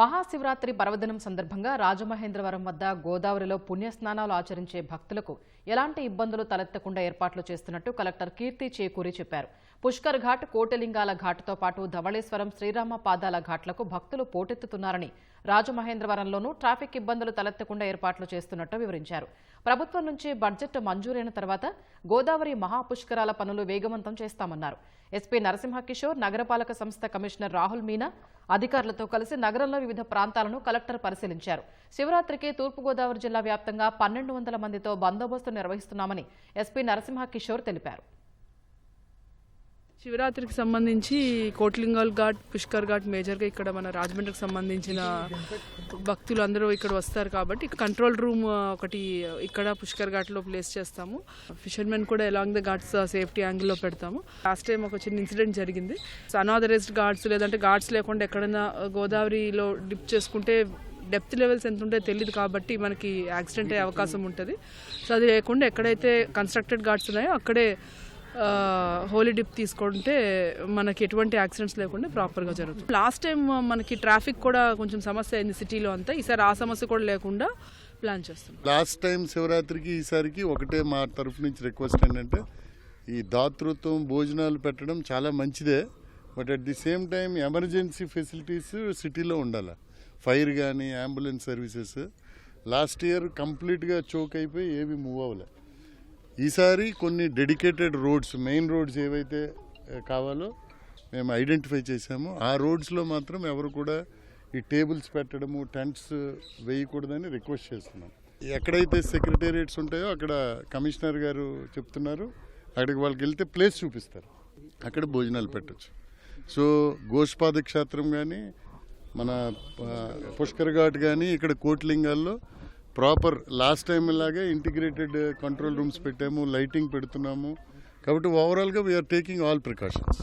మహాశివరాత్రి పర్వదినం సందర్భంగా రాజమహేంద్రవరం వద్ద గోదావరిలో పుణ్యస్నానాలు ఆచరించే భక్తులకు ఎలాంటి ఇబ్బందులు తలెత్తకుండా ఏర్పాట్లు చేస్తున్నట్టు కలెక్టర్ కీర్తి చేకూరి చెప్పారు. పుష్కర్ ఘాట్, కోటెలింగాల ఘాట్తో పాటు ధవళేశ్వరం, శ్రీరామ పాదాల ఘాట్లకు భక్తులు పోటెత్తుతున్నారని, రాజమహేంద్రవరంలోనూ ట్రాఫిక్ ఇబ్బందులు తలెత్తకుండా ఏర్పాట్లు చేస్తున్నట్టు వివరించారు. ప్రభుత్వం నుంచి బడ్జెట్ మంజూరైన తర్వాత గోదావరి మహాపుష్కరాల పనులు వేగవంతం చేస్తామన్నారు. ఎస్పీ నరసింహకిషోర్, నగరపాలక సంస్థ కమిషనర్ రాహుల్ మీనా అధికారులతో కలిసి నగరంలో వివిధ ప్రాంతాలను కలెక్టర్ పరిశీలించారు. శివరాత్రికి తూర్పుగోదావరి జిల్లా వ్యాప్తంగా 1200 మందితో బందోబస్తు నిర్వహిస్తున్నామని ఎస్పీ నరసింహకిషోర్ తెలిపారు. శివరాత్రికి సంబంధించి కోట్లింగాల్ ఘాట్, పుష్కర్ ఘాట్ మేజర్గా ఇక్కడ మన రాజమండ్రికి సంబంధించిన భక్తులు అందరూ ఇక్కడ వస్తారు కాబట్టి కంట్రోల్ రూమ్ ఒకటి ఇక్కడ పుష్కర్ ఘాట్లో ప్లేస్ చేస్తాము. ఫిషర్మెన్ కూడా అలాంగ్ ద ఘాట్స్ సేఫ్టీ యాంగిల్లో పెడతాము. లాస్ట్ టైం ఒక చిన్న ఇన్సిడెంట్ జరిగింది. అనాథరైజ్డ్ ఘాట్స్ లేదంటే ఘాట్స్ లేకుండా ఎక్కడైనా గోదావరిలో డిప్ చేసుకుంటే డెప్త్ లెవెల్స్ ఎంత ఉంటే తెలియదు కాబట్టి మనకి యాక్సిడెంట్ అయ్యే అవకాశం ఉంటుంది. సో అది లేకుండా ఎక్కడైతే కన్స్ట్రక్టెడ్ ఘాట్స్ ఉన్నాయో అక్కడే హోలీ డిప్ తీసుకుంటే మనకి ఎటువంటి యాక్సిడెంట్స్ లేకుండా ప్రాపర్గా జరుగుతుంది. లాస్ట్ టైం మనకి ట్రాఫిక్ కూడా కొంచెం సమస్య అయింది సిటీలో అంతా. ఈసారి ఆ సమస్య కూడా లేకుండా ప్లాన్ చేస్తాం. లాస్ట్ టైం శివరాత్రికి ఈసారికి ఒకటే మా తరఫు నుంచి రిక్వెస్ట్ ఏంటంటే, ఈ దాతృత్వం భోజనాలు పెట్టడం చాలా మంచిదే, but at the same time emergency facilities సిటీలో ఉండాలి. ఫైర్ కానీ అంబులెన్స్ సర్వీసెస్ లాస్ట్ ఇయర్ కంప్లీట్గా చోక్ అయిపోయి ఏవి మూవ్ అవ్వలే. ఈసారి కొన్ని డెడికేటెడ్ రోడ్స్, మెయిన్ రోడ్స్ ఏవైతే కావాలో మేము ఐడెంటిఫై చేసామో ఆ రోడ్స్లో మాత్రం ఎవరు కూడా ఈ టేబుల్స్ పెట్టడము, టెంట్స్ వేయకూడదని రిక్వెస్ట్ చేస్తున్నాం. ఎక్కడైతే సెక్రటేరియట్స్ ఉంటాయో అక్కడ కమిషనర్ గారు చెప్తున్నారు, అక్కడికి వాళ్ళకి వెళ్తే ప్లేస్ చూపిస్తారు, అక్కడ భోజనాలు పెట్టచ్చు. సో గోష్పాద క్షేత్రం కానీ, మన పుష్కర్ ఘాట్ కానీ, ఇక్కడ కోట్లింగాల్లో ప్రాపర్ లాస్ట్ టైం లాగే ఇంటిగ్రేటెడ్ కంట్రోల్ రూమ్స్ పెట్టాము, లైటింగ్ పెడుతున్నాము. కాబట్టి ఓవరాల్గా వీఆర్ టేకింగ్ ఆల్ ప్రికాషన్స్.